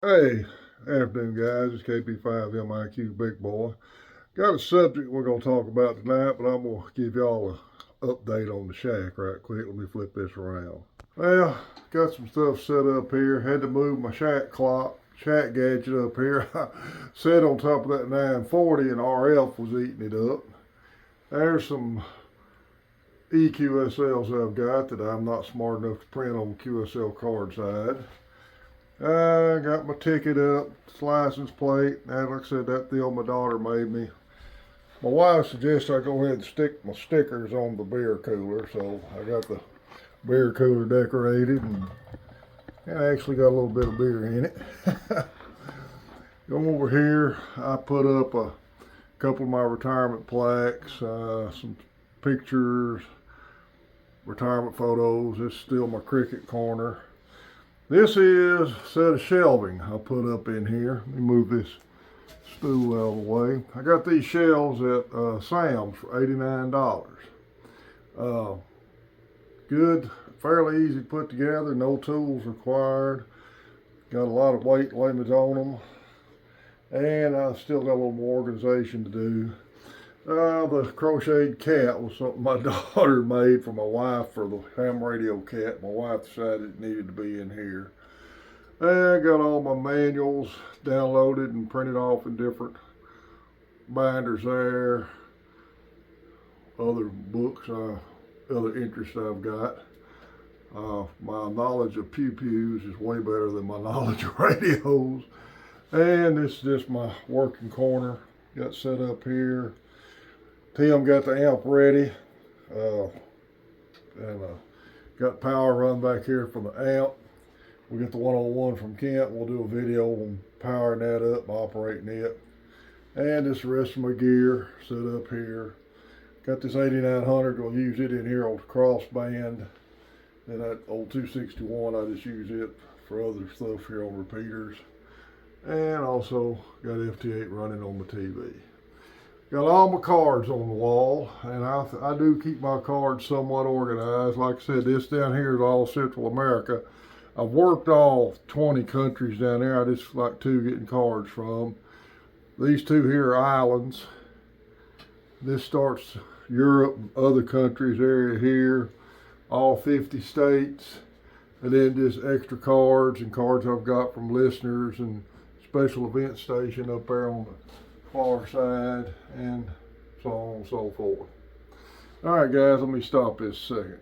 Hey, afternoon guys, it's KP5MIQ Big Boy. Got a subject we're going to talk about tonight, but I'm going to give y'all an update on the shack right quick. Let me flip this around. Well, got some stuff set up here. Had to move my shack clock, shack gadget up here. I sat on top of that 940 and RF was eating it up. There's some EQSLs I've got that I'm not smart enough to print on QSL card side. I got my ticket up, license plate. And like I said, that deal my daughter made me. My wife suggested I go ahead and stick my stickers on the beer cooler, so I got the beer cooler decorated and I actually got a little bit of beer in it. Go over here, I put up a couple of my retirement plaques, some pictures, retirement photos. This is still my cricket corner. This is a set of shelving I put up in here. Let me move this stool out of the way. I got these shelves at Sam's for $89. Good, fairly easy to put together, no tools required. Got a lot of weight limits on them. And I still got a little more organization to do. The crocheted cat was something my daughter made for my wife for the ham radio cat. My wife decided it needed to be in here. I got all my manuals downloaded and printed off in different binders there. Other books, other interests I've got. My knowledge of pew-pews is way better than my knowledge of radios. And this is just my working corner. Got set up here. Tim got the amp ready, and got power run back here for the amp. We get the 101 from Kent. We'll do a video on powering that up, operating it. And this the rest of my gear set up here. Got this 8900, gonna use it in here on the crossband. And that old 261, I just use it for other stuff here on repeaters. And also got FT8 running on my TV. Got all my cards on the wall, and I do keep my cards somewhat organized. Like I said, this down here is all Central America. I've worked all 20 countries down there. I just like getting cards from. These two here are islands. This starts Europe, other countries area here, all 50 states, and then just extra cards and cards I've got from listeners and special event station up there on the far side, and so on and so forth. All right, guys, let me stop this a second.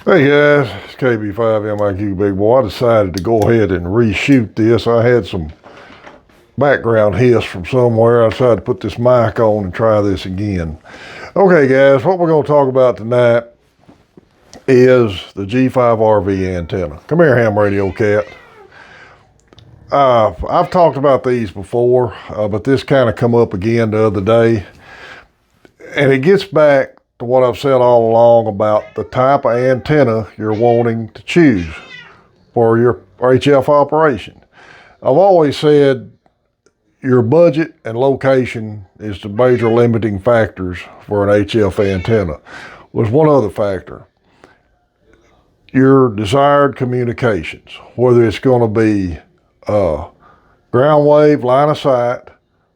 Hey guys, it's KB5MIQ Big Boy. I decided to go ahead and reshoot this. I had some background hiss from somewhere. I decided to put this mic on and try this again. Okay, guys, what we're going to talk about tonight is the G5RV antenna. Come here, ham radio cat. I've talked about these before, but this kind of come up again the other day. And it gets back to what I've said all along about the type of antenna you're wanting to choose for your HF operation. I've always said your budget and location is the major limiting factors for an HF antenna. There's one other factor. Your desired communications, whether it's going to be ground wave, line of sight,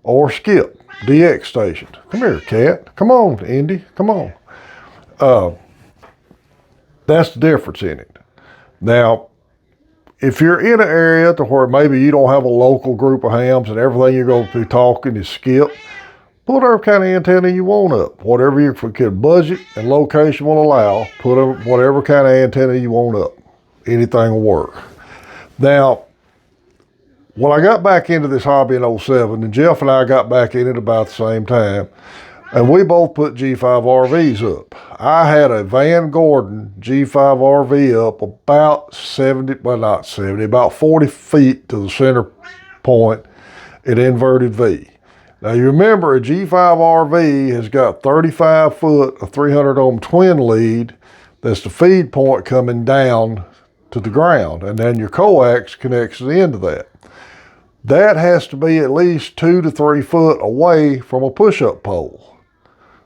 or skip, DX stations. Come here, cat. Come on, Indy. Come on. That's the difference in it. Now, if you're in an area to where maybe you don't have a local group of hams and everything you're going to be talking is skip, put whatever kind of antenna you want up. Whatever your budget and location will allow, put whatever kind of antenna you want up. anything will work. Now, when I got back into this hobby in '07, and Jeff and I got back in it about the same time, and we both put G5RVs up. I had a Van Gordon G5RV up about 70, well not 70, about 40 feet to the center point in inverted V. Now you remember a G5RV has got 35 foot, a 300 ohm twin lead. That's the feed point coming down to the ground, and then your coax connects to the end of that. That has to be at least 2 to 3 foot away from a push-up pole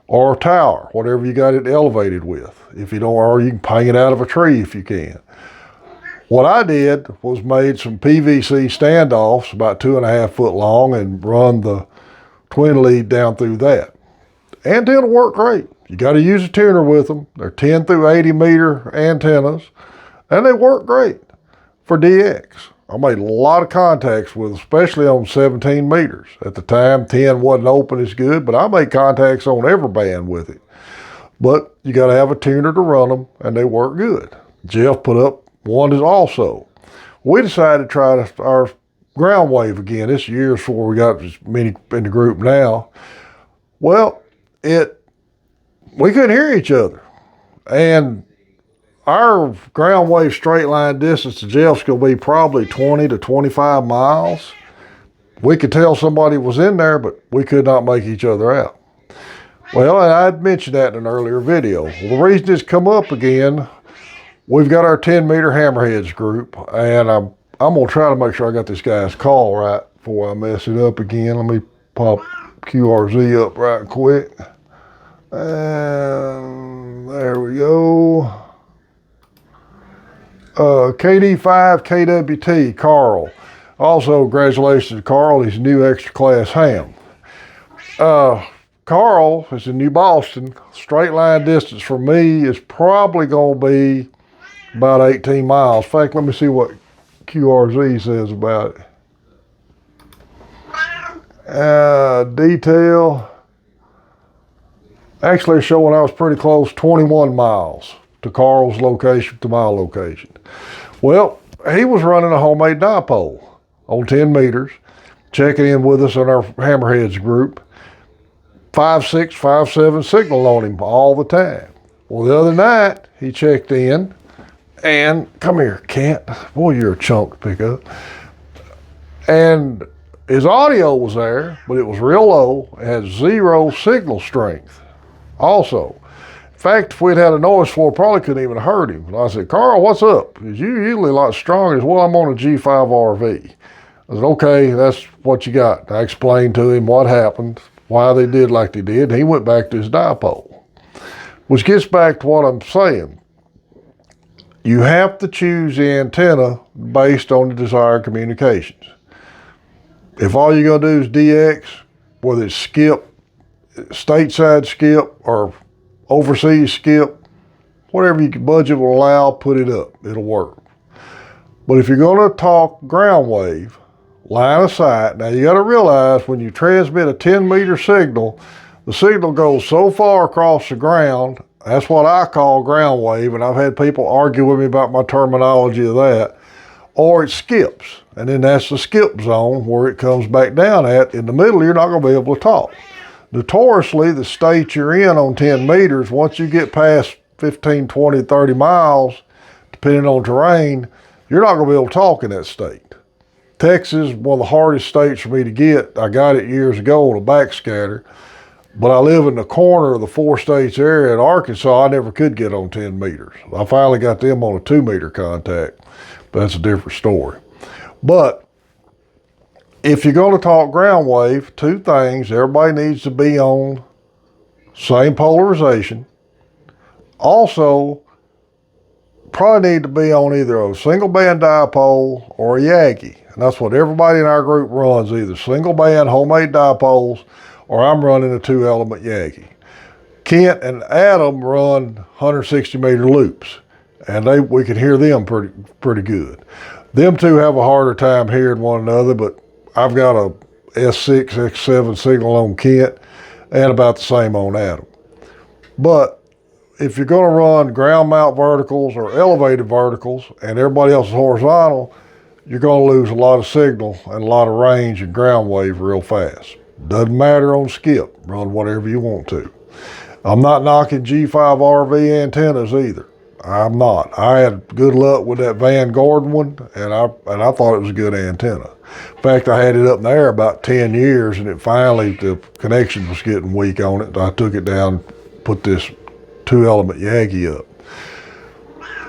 or a tower, whatever you got it elevated with. If you don't, or you can hang it out of a tree if you can. What I did was made some PVC standoffs about 2.5 foot long and run the twin lead down through that. Antenna work great. You got to use a tuner with them. They're 10 through 80 meter antennas, and they work great for DX. I made a lot of contacts with, especially on 17 meters. At the time, 10 wasn't open as good, but I made contacts on every band with it. But you got to have a tuner to run them, and they work good. Jeff put up one also. We decided to try our ground wave again. This year's before we got as many in the group now. Well, we couldn't hear each other. And our ground wave straight line distance to Jeff's going to be probably 20 to 25 miles. We could tell somebody was in there, but we could not make each other out. Well, and I'd mentioned that in an earlier video. Well, the reason it's come up again, we've got our 10 meter hammerheads group, and I'm going to try to make sure I got this guy's call right before I mess it up again. Let me pop QRZ up right quick. And there we go. KD5KWT, Carl. Also, congratulations to Carl, he's a new extra class ham. Carl is in New Boston. Straight line distance for me is probably going to be about 18 miles. In fact, let me see what QRZ says about it. Detail. Actually, it's showing I was pretty close, 21 miles to Carl's location, to my location. Well, he was running a homemade dipole on 10 meters, checking in with us in our hammerheads group. 5.6, 5.7 signal on him all the time. Well, the other night, he checked in, and come here, Kent. Boy, you're a chunk to pick up. And his audio was there, but it was real low. It had 0 signal strength also. In fact, if we'd had a noise floor, probably couldn't even heard him. And I said, Carl, what's up? Because you usually a lot stronger. He said, well, I'm on a G5RV. I said, okay, that's what you got. I explained to him what happened, why they did like they did, and he went back to his dipole. Which gets back to what I'm saying. You have to choose the antenna based on the desired communications. If all you're going to do is DX, whether it's skip, stateside skip, or overseas skip, whatever your budget will allow, put it up. It'll work. But if you're going to talk ground wave, line of sight, now you got to realize when you transmit a 10 meter signal, the signal goes so far across the ground. That's what I call ground wave, and I've had people argue with me about my terminology of that. Or it skips, and then that's the skip zone where it comes back down at. In the middle, you're not going to be able to talk. Notoriously, the state you're in on 10 meters, once you get past 15, 20, 30 miles, depending on terrain, you're not going to be able to talk in that state. Texas is one of the hardest states for me to get. I got it years ago on a backscatter, but I live in the corner of the 4 states area in Arkansas. I never could get on 10 meters. I finally got them on a 2 meter contact, but that's a different story. But if you're going to talk ground wave, 2 things. Everybody needs to be on same polarization. Also, probably need to be on either a single band dipole or a Yagi. And that's what everybody in our group runs, either single band homemade dipoles or I'm running a 2 element Yagi. Kent and Adam run 160 meter loops, and we can hear them pretty good. Them 2 have a harder time hearing one another, but I've got a S6, X7 signal on Kent and about the same on Adam. But if you're going to run ground mount verticals or elevated verticals and everybody else is horizontal, you're going to lose a lot of signal and a lot of range and ground wave real fast. Doesn't matter on skip, run whatever you want to. I'm not knocking G5RV antennas either. I'm not. I had good luck with that Van Gordon one, and I thought it was a good antenna. In fact, I had it up in the air about 10 years, and it finally, the connection was getting weak on it. I took it down, put this 2-element Yagi up.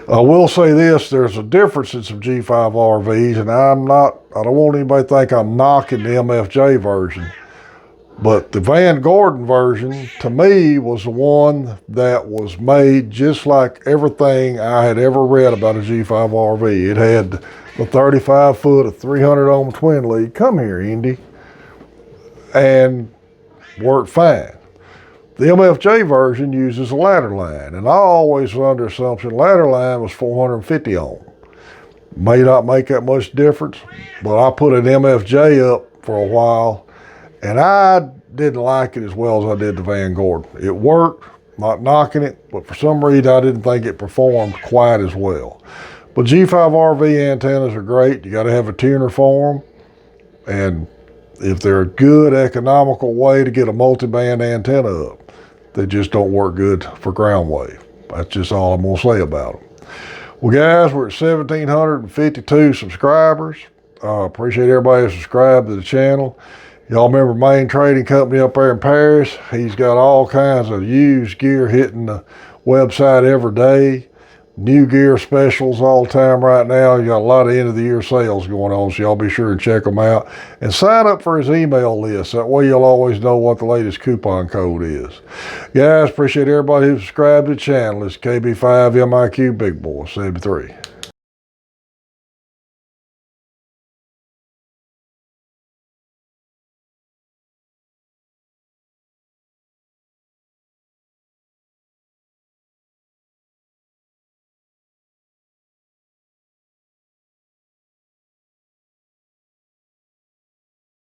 I will say this, there's a difference in some G5RVs, and I don't want anybody to think I'm knocking the MFJ version. But the Van Gordon version, to me, was the one that was made just like everything I had ever read about a G5RV. It had the 35 foot of 300 ohm twin lead, come here, Indy, and worked fine. The MFJ version uses a ladder line, and I always was under assumption ladder line was 450 ohm. May not make that much difference, but I put an MFJ up for a while, and I didn't like it as well as I did the Van Gordon. It worked, not knocking it, but for some reason I didn't think it performed quite as well. But G5RV antennas are great. You got to have a tuner for them, and if they're a good economical way to get a multi-band antenna up, they just don't work good for ground wave. That's just all I'm going to say about them. Well, guys, we're at 1,752 subscribers. Appreciate everybody who subscribed to the channel. Y'all remember Main Trading Company up there in Paris? He's got all kinds of used gear hitting the website every day. New gear specials all the time right now. You got a lot of end of the year sales going on, so y'all be sure and check them out. And sign up for his email list. That way you'll always know what the latest coupon code is. Guys, appreciate everybody who subscribed to the channel. It's KB5 MIQ Big Boy 73.